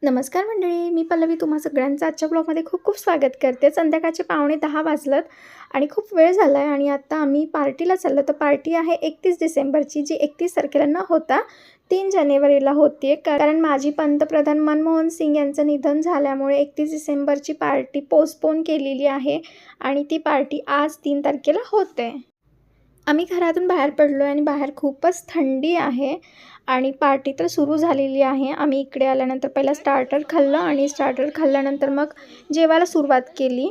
नमस्कार मंडळी, मी पल्लवी तुम्हा सगळ्यांचं आजच्या ब्लॉगमध्ये खूप खूप स्वागत करते. संध्याकाळचे 9:15 वाजलेत आणि खूप वेळ झाला आहे आणि आता आम्ही पार्टीला चाललो. तर पार्टी आहे 31 डिसेंबरची, जी 31 तारखेला न होता 3 जानेवारीला होती आहे. कारण माजी पंतप्रधान मनमोहन सिंग यांचं निधन झाल्यामुळे 31 डिसेंबरची पार्टी पोस्टपोन केलेली आहे आणि ती पार्टी आज 3 तारखेला होते. आम्ही घरातून बाहेर पडलो आणि बाहेर खूपच थंडी आहे आणि पार्टी तर सुरू झालेली आहे. आम्ही इकडे आल्यानंतर पहिला स्टार्टर खाल्लं आणि स्टार्टर खाल्ल्यानंतर मग जेवायला सुरुवात केली.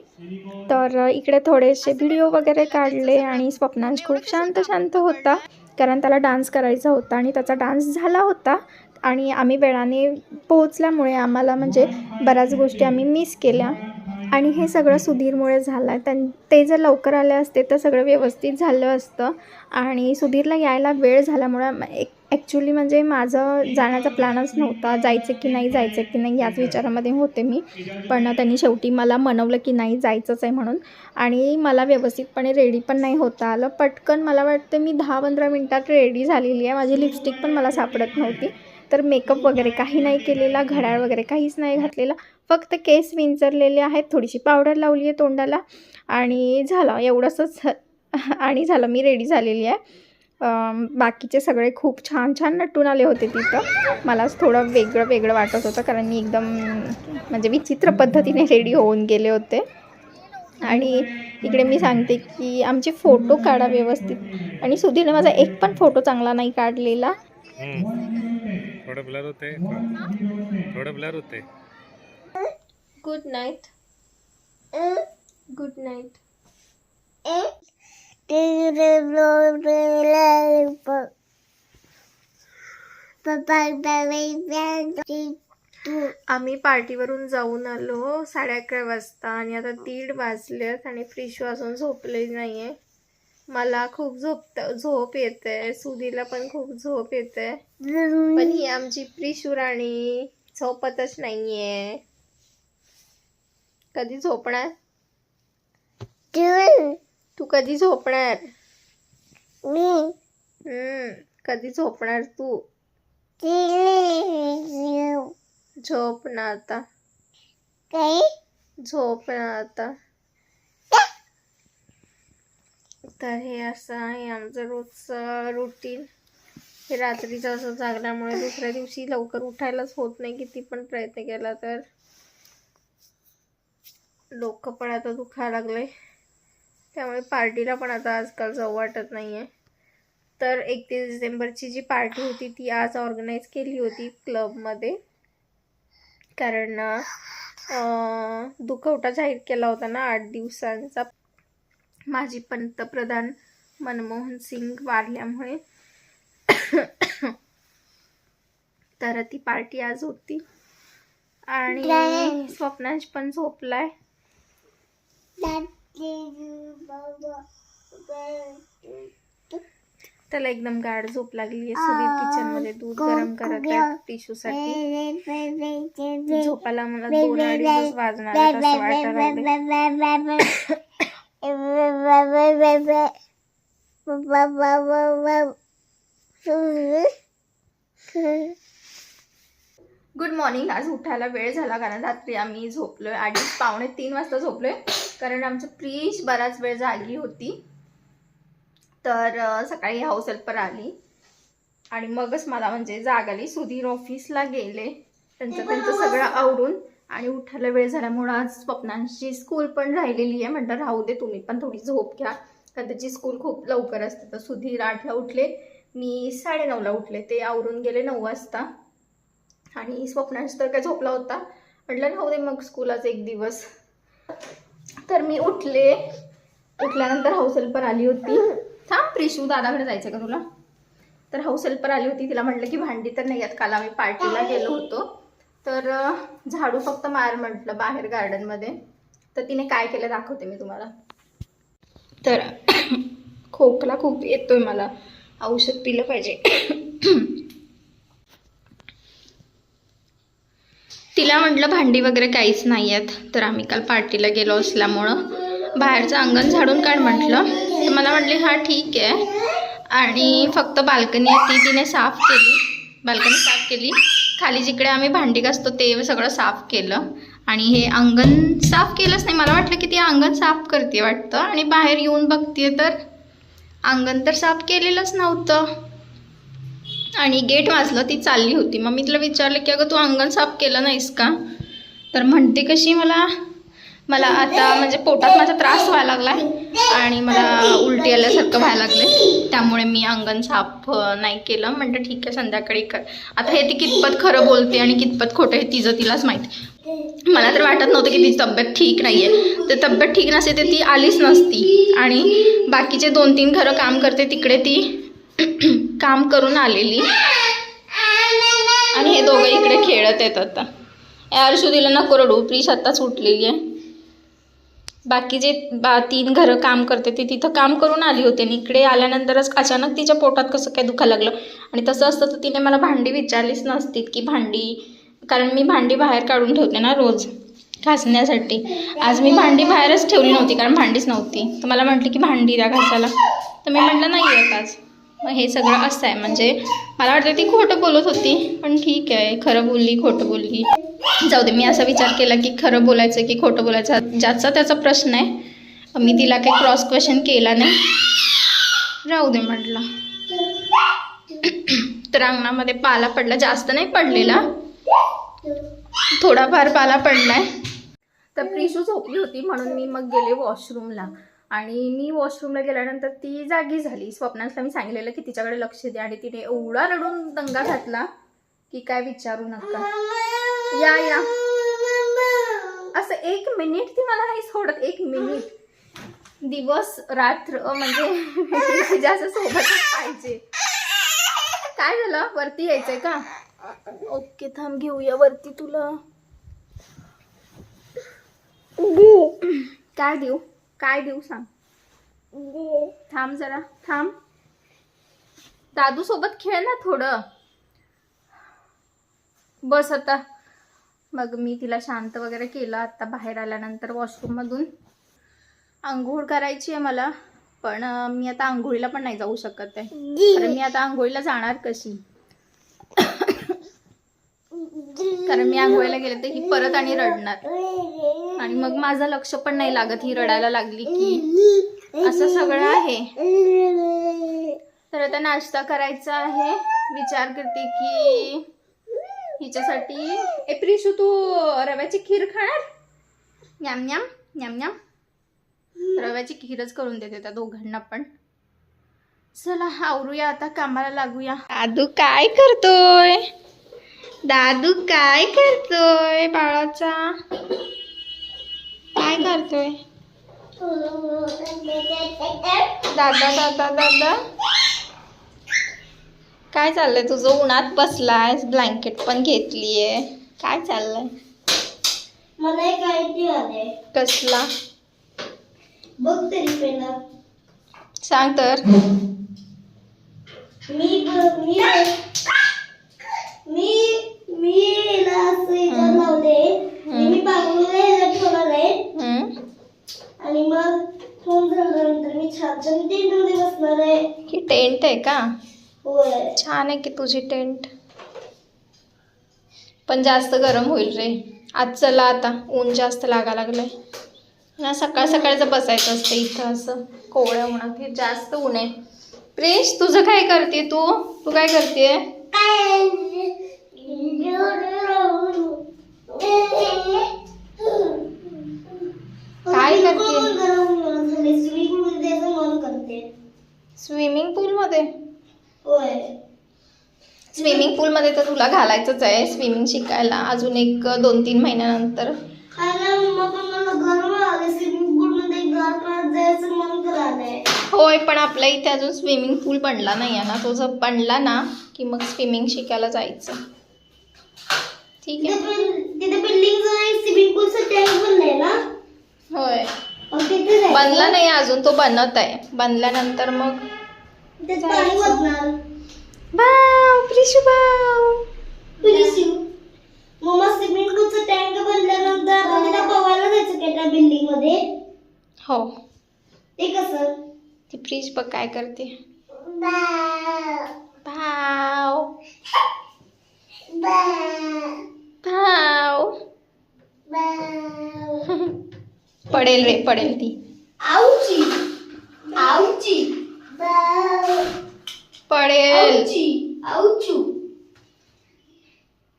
तर इकडे थोडेसे व्हिडिओ वगैरे काढले आणि स्वप्नांश खूप शांत होता कारण त्याला डान्स करायचा होता आणि त्याचा डान्स झाला होता. आणि आम्ही वेळाने पोहोचल्यामुळे आम्हाला म्हणजे बऱ्याच गोष्टी आम्ही मिस केल्या आणि हे सगळं सुधीरमुळे झालं आहे. ते जर लवकर आले असते तर सगळं व्यवस्थित झालं असतं आणि सुधीरला यायला वेळ झाल्यामुळे ॲक्च्युली म्हणजे माझं जाण्याचा प्लॅनच नव्हता. जायचं की नाही याच विचारामध्ये होते मी. पण त्यांनी शेवटी मला मनवलं की नाही जायचंच आहे म्हणून. आणि मला व्यवस्थितपणे रेडी पण नाही होता आलं. पटकन मला वाटतं मी 10-15 मिनटात रेडी झालेली आहे. माझी लिपस्टिक पण मला सापडत नव्हती. तर मेकअप वगैरे काही नाही केलेला, घड्याळ वगैरे काहीच नाही घातलेलं, फक्त केस विंचरलेले आहेत, थोडीशी पावडर लावली आहे तोंडाला आणि झालं एवढंच. आणि झालं, मी रेडी झालेली आहे. बाकीचे सगळे खूप छान नटून आले होते तिथं. मलाच थोडं वेगळं वाटत होतं कारण मी एकदम म्हणजे विचित्र पद्धतीने रेडी होऊन गेले होते. आणि इकडे मी सांगते की आमचे फोटो काढा व्यवस्थित आणि सुधीरने माझा एक पण फोटो चांगला नाही काढलेला. थोड़ा ब्लर होते. Good night. आम्ही पार्टीवरून जाऊन आलो 11:30 वाजता आणि आता 1:30 वाजलेत आणि फ्रेश अजून झोपले नाही आहे. मला खूप झोप येते, सुधीरला पण खूप झोप येते, पण ही आमची प्रिशू राणी झोपतच नाहीये. कधी झोपणार तू? कधी झोपणार? कधी झोपणार तू? झोप ना आता. झोप ना आता. तर हे असं आहे आमचं रोजचं रुटीन. हे रात्रीचं असं जागल्यामुळे दुसऱ्या दिवशी लवकर उठायलाच होत नाही, किती पण प्रयत्न केला तर. डोकं पण आता दुखायला लागलंय, त्यामुळे पार्टीला पण आता आजकाल जाऊ वाटत नाही आहे. तर 31 डिसेंबरची जी पार्टी होती ती आज ऑर्गनाईज केली होती क्लबमध्ये, कारण दुखवटा जाहीर केला होता ना 8 दिवसांचा माजी पंतप्रधान मनमोहन सिंग वारल्यामुळे. तर ती पार्टी आज होती आणि स्वप्नांश पण झोपलाय. त्याला एकदम गाढ झोप लागली आहे. सुधीर किचन मध्ये दूध गरम करत आहे टिशूसाठी. झोपायला मला 2-2.5 वाजणार आहेत असं वाटायला. Good morning. आज उठायला वेळ झाला कारण रात्री आम्ही झोपलोय 2:30 वाजता झोपलोय कारण आमचं प्रीश बराच वेळ जागी होती. तर सकाळी हाऊस हेल्पर आली आणि मगच मला म्हणजे जाग आली. सुधीर ऑफिसला गेले, त्यांचं सगळं आवरून आणि उठायला वेळ झाल्यामुळं आज स्वप्नांची स्कूल पण राहिलेली आहे. म्हटलं राहू दे, तुम्ही पण थोडी झोप घ्या कारण त्याची स्कूल खूप लवकर असते. तर सुधीर 8ला उठले, मी 9:30ला उठले. ते आवरून गेले 9 वाजता आणि स्वप्नांश तर काय झोपला होता. म्हटलं राहू दे मग स्कूलच एक दिवस. तर मी उठल्यानंतर हाऊस हेल्पर आली होती. थांब प्रिशू, दादाकडे जायचं का तुला? तर हाऊस हेल्पर आली होती, तिला म्हटलं की भांडी तर नाही आहेत, काल आम्ही पार्टीला गेलो होतो तर झाडू फक्त मार म्हटलं बाहेर गार्डनमध्ये. तर तिने काय केलं दाखवते मी तुम्हाला. तर खोकला खूप येतोय मला, औषध पिलं पाहिजे. तिला म्हटलं भांडी वगैरे काहीच नाही आहेत, तर आम्ही काल पार्टीला गेलो असल्यामुळं बाहेरचं अंगण झाडून काढ म्हटलं. तर मला म्हटली हां ठीक आहे. आणि फक्त बाल्कनी ती तिने साफ केली, खाली जिकडे आम्ही भांडी घासतो ते सगळं साफ केलं आणि हे अंगण साफ केलंच नाही. मला वाटलं की ती अंगण साफ करते वाटतं आणि बाहेर येऊन बघते तर अंगण तर साफ केलेलंच नव्हतं आणि गेट वाजलं. ती चालली होती. मग मी तिला विचारलं की अगं तू अंगण साफ केलं नाहीस का? तर म्हणते कशी मला आता म्हणजे पोटात माझा त्रास व्हायला लागला आणि मला उलटी आल्यासारखं व्हायला लागले, त्यामुळे मी अंगण साफ नाही केलं. म्हटलं ठीक आहे संध्याकाळी कर. आता हे ती कितपत खरं बोलते आणि कितपत खोटं हे तिचं तिलाच माहिती. मला तर वाटत नव्हतं की तिची तब्येत ठीक नाही आहे. तर तब्येत ठीक नसते तर ती आलीच नसती आणि बाकीचे 2-3 घरं काम करते तिकडे ती काम करून आलेली आणि हे दोघं इकडे खेळत आहेत. आता अर्शुदीला नको रडू, प्रीश आत्ताच उठलेली आहे. बाकी जे 3 घरं काम करते ती तिथं काम करून आली होती आणि इकडे आल्यानंतरच अचानक तिच्या पोटात कसं काय दुखायला लागलं. आणि तसं असतं तर तिने मला भांडी विचारलीच नसती की भांडी, कारण मी भांडी बाहेर काढून ठेवते ना रोज घासण्यासाठी. आज मी भांडी बाहेरच ठेवली नव्हती कारण भांडीच नव्हती. तर मला म्हटली की भांडी द्या घासायला, तर मी म्हटलं नाही येत आज. मग हे सगळं असं आहे. म्हणजे मला वाटतं ती खोटं बोलत होती पण ठीक आहे, खरं बोलली खोटं बोलली जाऊ दे. मी असा विचार केला की खरं बोलायचं की खोटं बोलायचं ज्याचा त्याचा प्रश्न आहे. मी तिला काही क्रॉस क्वेश्चन केला नाही, राहू दे म्हटलं. तर अंगणामध्ये पाला पडला, जास्त नाही पडलेला, थोडाफार पाला पडलाय. तर प्रिशू झोपली होती म्हणून मी मग गेले वॉशरूमला आणि मी वॉशरूमला गेल्यानंतर ती जागी झाली. स्वप्नांसला मी सांगितलेलं की तिच्याकडे लक्ष द्या आणि तिने एवढा रडून दंगा घातला की काय विचारू नका. या असं 1 मिनिट ती मला नाही सोडत, 1 मिनिट. दिवस रात्र म्हणजे जास्त सोबतच पाहिजे. काय झालं, वरती यायचंय का? ओके थांब घेऊया वरती तुला. काय देऊ सांग. थांब जरा थांब, दादू सोबत खेळ ना थोडं. बस आता. मग मी तिला शांत वगैरे केलं. आता बाहेर आल्यानंतर वॉशरूममधून आंघोळ करायची आहे मला, पण मी आता आंघोळीला पण नाही जाऊ शकत आहे कारण मी आता आंघोळीला जाणार कशी, कारण मी आंघोळीला गेले तर ही परत आणि रडणार आणि मग माझं लक्ष पण नाही लागत ही रडायला लागली की. असं सगळं आहे. तर आता नाश्ता करायचा आहे. विचार करते की हिच्यासाठी. प्रिशू तू रव्याची खीर खाणार? न्याम न्याम न्याम न्याम. रव्याची खीरच करून देते त्या दोघांना पण. चला आवरूया आता, कामाला लागूया. दादू काय करतोय? दादू काय करतोय बाळाचा? काय करतोय? दादा दादा दादा काय चाललंय तुझं? उन्हात बसलायस, ब्लँकेट पण घेतलीये, काय चाललंय? मला एक आयडिया आले. कसला? बघ तरी पहिला सांग तर. मी लावले, मी बांगडीला ठेवणार आहे आणि मग फोन झाल्यानंतर मी छान टेंट मध्ये बसणार आहे. ही टेंट आहे का? होय. छान आहे की तुझी टेंट, पण जास्त गरम होईल रे आज. चला आता ऊन जास्त लागा लागलंय ना. सकाळ सकाळचं बसायचं असतं इथं असं कोवळ्या उन्हात. हे जास्त ऊन आहे. प्रिश तुझं काय करते? तू काय करते? काय करते? स्विमिंग पूल मध्ये? होय. स्विमिंग पूल मध्ये तर तुला घालायचंच आहे स्विमिंग शिकायला अजून 1-2-3 महिन्यानंतर. होय, पण आपल्या इथे अजून स्विमिंग पूल बनला नाही आहे ना. तो जर बनला ना की मग स्विमिंग शिकायला जायचं. ठीक आहे. तिथे बिल्डिंग स्विमिंग पूलचं टँक बनलंय ना? होय, बनला नाही अजून, तो बनत आहे. बनल्यानंतर मग पाणी वाटणार. बाव प्रिशू बाव. मम्मा स्विमिंग पूलचं टँक बनल्यानंतर आपण तिला पोहायला जायचं का त्या बिल्डिंग मध्ये? हो. ते कसं? ती प्रिश बघ काय करते. भाव भाव पडेल रे, पडेल ती. आऊची आऊची पडेल. आऊचू.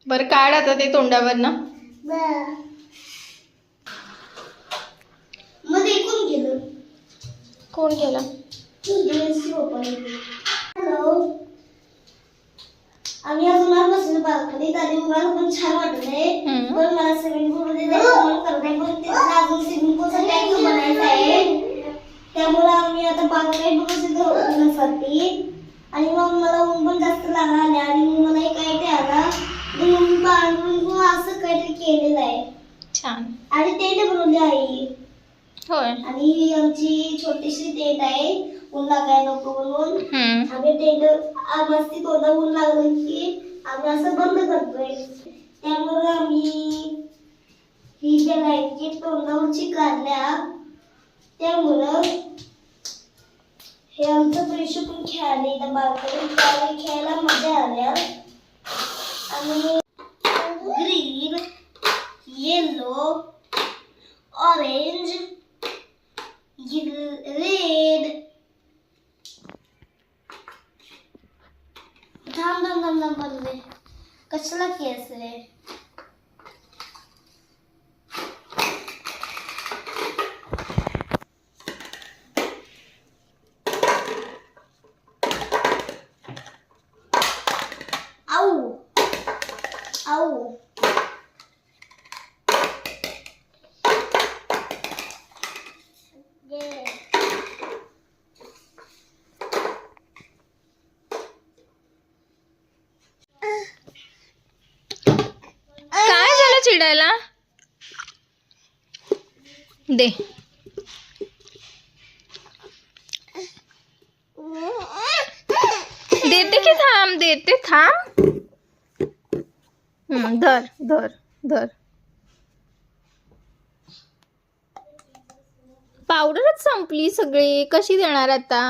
बरं काढ आता ते तोंडावर ना. मध्ये कोण गेलं? कोण गेला? हॅलो. आम्ही अजून आज बसलो बाल्कनीत आणि मला पण छान वाटतंय. पण मला स्विमिंग पूल मध्ये जायचं मन करत आहे, पण तिथं अजून स्विमिंग पूलचा टँक बनायचा आहे. त्यामुळे आम्ही आता बाल्कनीत बसलो उन्हासाठी. आणि मग मला ऊन पण जास्त लागले आणि मला एक आयडिया आला. मी पांघरून असं काहीतरी केलेलं आहे. छान. आणि टेंट बनवली आई. होय. आणि ही आमची छोटीशी टेंट आहे ऊन लागायला नको म्हणून. आम्ही टेंट मस्ती तोंडा ऊन लागलं की आम्ही असं बंद करतोय. त्यामुळे आम्ही ही ज्या लाईटची तोंडावरची काढल्या त्यामुळं हे आमचं प्रेशर पण खेळाले इथं बाल्कनीत खेळायला मजा आल्या. आणि ग्रीन, येलो, ऑरेंज, रेड. थांब थांब थांब थांब बनले. कशाला केस रे? आऊ आऊ. काय झालं चिडायला? दे. देते की थांब, देते थांब. धर धर धर. पावडरच संपली सगळी, कशी देणार आता?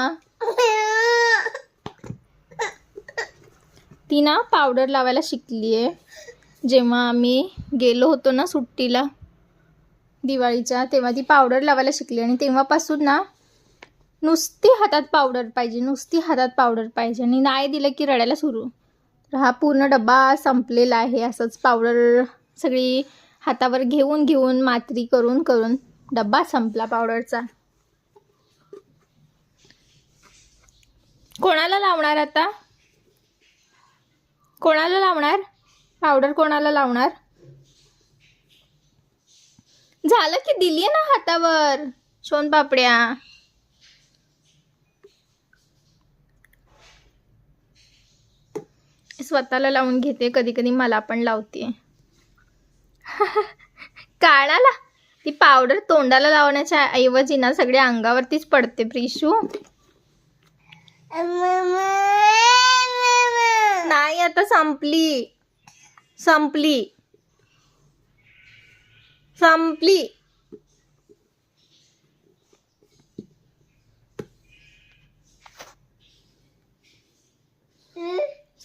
ती ना पावडर लावायला शिकलीये. जेव्हा आम्ही गेलो होतो ना सुट्टीला दिवाळीच्या, तेव्हा ती पावडर लावायला शिकली आणि तेव्हापासून ना नुसती हातात पावडर पाहिजे, नुसती हातात पावडर पाहिजे. आणि नाही दिलं की रडायला सुरू. तर हा पूर्ण डब्बा संपलेला आहे. असंच पावडर सगळी हातावर घेऊन घेऊन मात्री करून करून डब्बा संपला पावडरचा. कोणाला लावणार आता? कोणाला लावणार पावडर? कोणाला लावणार? झालं की दिली ना हातावर सोनपापड्या. स्वतःला लावून घेते, कधी कधी मला पण लावते. कानाला ती पावडर तोंडाला लावण्याच्या ऐवजी ना सगळ्या अंगावरतीच पडते प्रिशू. नाही आता संपली संपली संपली.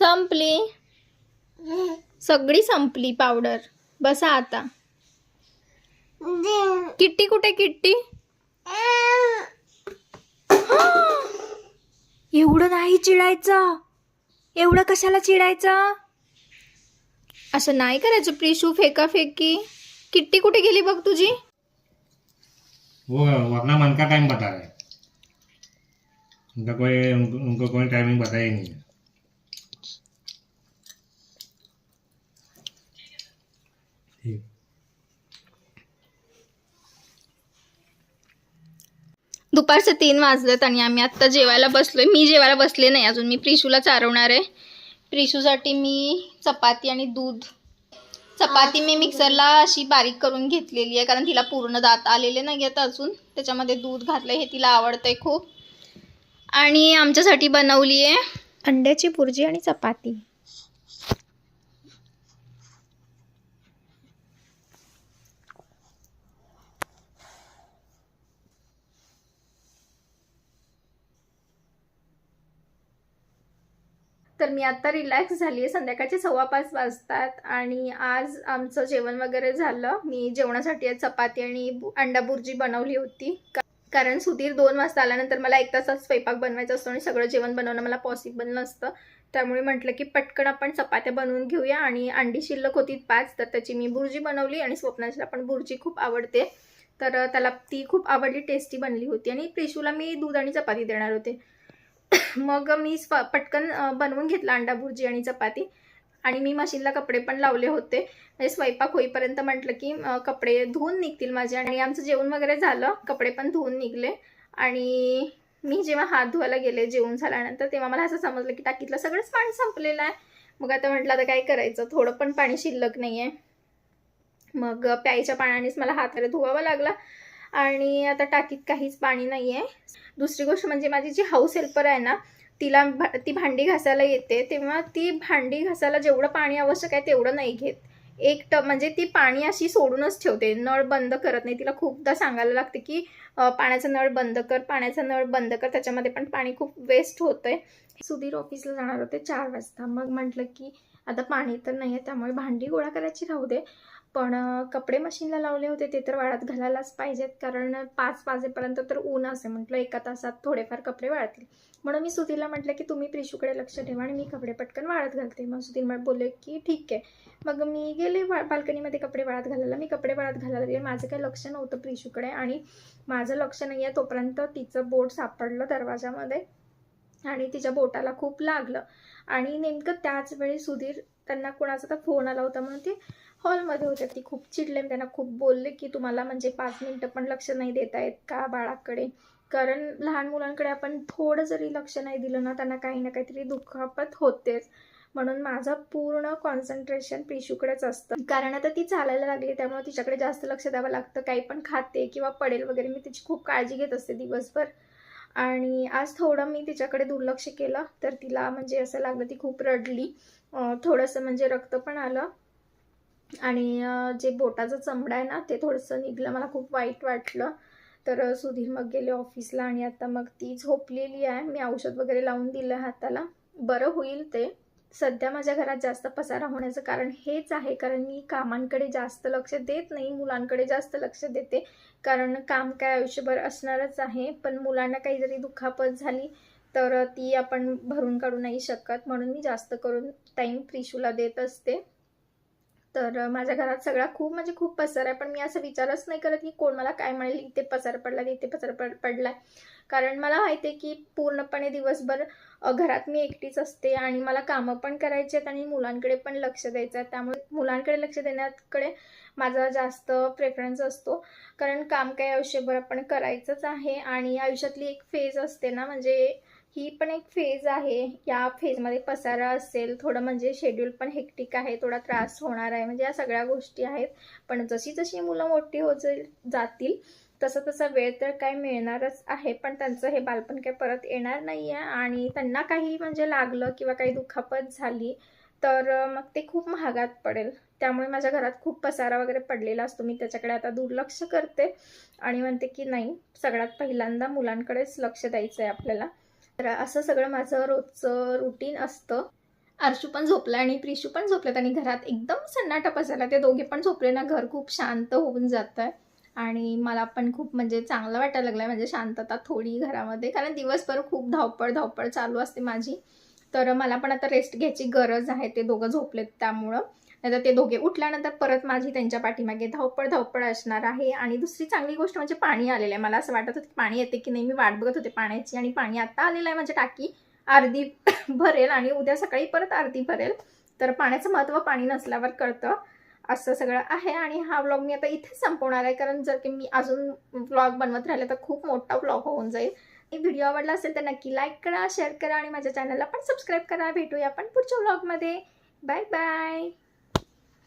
संपली सगळी संपली पावडर. बसा आता. किट्टी कुठे? किट्टी एवढं नाही चिडायचं. एवढं कशाला चिडायचं? असं नाही करायचं प्रिशू. फेका फेकी. किट्टी कुठे गेली बघ तुझी? वो वरना मन का टाइम बता रहे हैं। उनको कोई टाइमिंग बताया ही नहीं है। ठीक। दुपारचे 3 वाजलेत आणि आम्ही आत्ता जेवायला बसलोय. मी जेवायला बसले नाही अजून. मी प्रिशूला चारवणार आहे. प्रिशूसाठी मी चपाती आणि दूध. चपाती मी मिक्सरला अशी बारीक करून घेतलेली आहे कारण तिला पूर्ण दात आलेले नाही आहेत अजून. त्याच्यामध्ये दूध घातलं, हे तिला आवडतंय खूप. आणि आमच्यासाठी बनवली आहे अंड्याची भुर्जी आणि चपाती. तर मी आता रिलॅक्स झाली आहे. संध्याकाळचे 5:15 वाजतात आणि आज आमचं जेवण वगैरे झालं. मी जेवणासाठी चपाती आणि अंडा बुर्जी बनवली होती, कारण सुधीर 2 वाजता आल्यानंतर मला 1 तासात स्वयंपाक बनवायचा असतो आणि सगळं जेवण बनवणं मला पॉसिबल नसतं. त्यामुळे म्हटलं की पटकन आपण चपात्या बनवून घेऊया. आणि अंडी शिल्लक होती 5, तर त्याची मी बुर्जी बनवली. आणि स्वप्नालीला पण बुर्जी खूप आवडते, तर त्याला ती खूप आवडली, टेस्टी बनली होती. आणि प्रिशूला मी दूध आणि चपाती देणार होते. मग मी पटकन बनवून घेतला अंडा बुर्जी आणि चपाती. आणि मी मशीनला कपडे पण लावले होते, म्हणजे स्वयंपाक होईपर्यंत म्हटलं की कपडे धुवून निघतील माझे. आणि आमचं जेवण वगैरे झालं, कपडे पण धुवून निघले. आणि मी जेव्हा हात धुवायला गेले जेवण झाल्यानंतर, तेव्हा मला असं समजलं की टाकीतलं सगळंच पाणी संपलेलं आहे. मग आता म्हटलं आता काय करायचं, थोडं पण पाणी शिल्लक नाही आहे. मग प्यायच्या पाण्यानेच मला हात वगैरे धुवावा लागला. आणि आता टाकीत काहीच पाणी नाही आहे. दुसरी गोष्ट म्हणजे माझी जी हाऊस हेल्पर आहे ना, ती भांडी घासायला येते, तेव्हा ती भांडी घासायला जेवढं पाणी आवश्यक आहे तेवढं नाही घेत. एक टब म्हणजे ती पाणी अशी सोडूनच ठेवते, नळ बंद करत नाही. तिला खूपदा सांगायला लागते की पाण्याचा नळ बंद कर, पाण्याचा नळ बंद कर, त्याच्यामध्ये पण पाणी खूप वेस्ट होतंय. सुधीर ऑफिसला जाणार होते 4 वाजता. मग म्हटलं की आता पाणी तर नाही आहे, त्यामुळे भांडी गोळा करायची राहू दे, पण कपडे मशीनला लावले होते ते तर वाळत घालायलाच पाहिजेत, कारण 5 वाजेपर्यंत तर ऊन असे. म्हटलं 1 तासात थोडेफार कपडे वाळतील. म्हणून मी सुधीरला म्हटलं की तुम्ही प्रिशूकडे लक्ष ठेवा आणि मी कपडे पटकन वाळत घालते. मग सुधीर मला बोलले की ठीक आहे. मग मी गेले बाल्कनीमध्ये कपडे वाळत घालायला. मी कपडे वाळत घालायला गेले, माझं काही लक्ष नव्हतं प्रिशूकडे. आणि माझं लक्ष नाही आहे तोपर्यंत तिचं बोट सापडलं दरवाजामध्ये आणि तिच्या बोटाला खूप लागलं. आणि नेमकं त्याच वेळी सुधीर, त्यांना कोणाचा तर फोन आला होता म्हणून ते हॉलमध्ये होते. ती खूप चिडले, त्यांना खूप बोलले की तुम्हाला म्हणजे 5 मिनिटं पण लक्ष नाही देता येत का बाळाकडे. कारण लहान मुलांकडे आपण थोडं जरी लक्ष नाही दिलं ना, त्यांना काही ना काहीतरी दुखापत होतेच. म्हणून माझं पूर्ण कॉन्सन्ट्रेशन प्रिशूकडेच असतं, कारण आता ती चालायला लागली, त्यामुळे तिच्याकडे जास्त लक्ष द्यावं लागतं. काही पण खाते किंवा पडेल वगैरे, मी तिची खूप काळजी घेत असते दिवसभर. आणि आज थोडं मी तिच्याकडे दुर्लक्ष केलं, तर तिला म्हणजे असं लागलं, ती खूप रडली. थोडंसं म्हणजे रक्त पण आलं. आणि जे बोटाचं चमडा आहे ना, ते थोडंसं निघलं. मला खूप वाईट वाटलं. तर सुधीर मग गेले ऑफिसला आणि आता मग ती झोपलेली आहे. मी औषध वगैरे लावून दिलं हाताला, बरं होईल ते. सध्या माझ्या घरात जास्त पसारा होण्याचं कारण हेच आहे, कारण मी कामांकडे जास्त लक्ष देत नाही, मुलांकडे जास्त लक्ष देते. कारण काम काय आयुष्यभर असणारच आहे, पण मुलांना काही जरी दुखापत झाली तर ती आपण भरून काढू नाही शकत. म्हणून मी जास्त करून टाईम प्रिशूला देत असते. तर माझ्या घरात सगळा खूप पसारा आहे, पण मी असं विचारच नाही करत की कोण मला काय म्हणेल, इथे पसारा पडला, इथे पसारा पडलाय. कारण मला माहिती आहे की पूर्णपणे दिवसभर घरात मी एकटीच असते आणि मला कामं पण करायची आहेत आणि मुलांकडे पण लक्ष द्यायचं आहे. त्यामुळे मुलांकडे लक्ष देण्याकडे माझा जास्त प्रेफरन्स असतो, कारण काम काय आयुष्यभर आपण करायचंच आहे. आणि आयुष्यातली एक फेज असते ना, म्हणजे ही पण एक फेज आहे. या फेजमध्ये पसारा असेल, थोडं म्हणजे शेड्यूल पण हेक्टिक आहे, थोडा त्रास होणार आहे, म्हणजे या सगळ्या गोष्टी आहेत. पण जशी जशी मुलं मोठी होत जातील तसा वेळ तर काय मिळणारच आहे, पण त्यांचं हे बालपण काय परत येणार नाही आहे. आणि त्यांना काही म्हणजे लागलं किंवा काही दुखापत झाली तर मग ते खूप महागात पडेल. त्यामुळे माझ्या घरात खूप पसारा वगैरे पडलेला असतो. मी त्याच्याकडे आता दुर्लक्ष करते आणि म्हणते की नाही, सगळ्यात पहिल्यांदा मुलांकडेच लक्ष द्यायचं आहे आपल्याला. तर असं सगळं माझं रोजचं रुटीन असतं. अर्शू पण झोपला आणि प्रिशू पण झोपलेत आणि घरात एकदम सन्नाटा पसरला. ते दोघे पण झोपले ना, घर खूप शांत होऊन जातं आहे. आणि मला पण खूप म्हणजे चांगलं वाटायला लागलं आहे, म्हणजे शांतता थोडी घरामध्ये, कारण दिवसभर खूप धावपळ चालू असते माझी. तर मला पण आता रेस्ट घ्यायची गरज आहे. ते दोघं झोपलेत त्यामुळं, नाहीतर ते दोघे उठल्यानंतर परत माझी त्यांच्या पाठीमागे धावपळ असणार आहे. आणि दुसरी चांगली गोष्ट म्हणजे पाणी आलेलं आहे. मला असं वाटत होतं पाणी येते की नाही, मी वाट बघत होते पाण्याची, आणि पाणी आता आलेलं आहे. म्हणजे टाकी अर्धी भरेल आणि उद्या सकाळी परत अर्धी भरेल. तर पाण्याचं महत्त्व पाणी नसल्यावर कळतं. असं सगळं आहे. आणि हा व्लॉग मी आता इथेच संपवणार आहे, कारण जर की मी अजून व्लॉग बनवत राहिले तर खूप मोठा व्लॉग होऊन जाईल. व्हिडिओ आवडला असेल तर नक्की लाईक करा, शेअर करा आणि माझ्या चॅनलला पण सबस्क्राईब करा. भेटूया आपण पुढच्या व्लॉगमध्ये. Bye bye.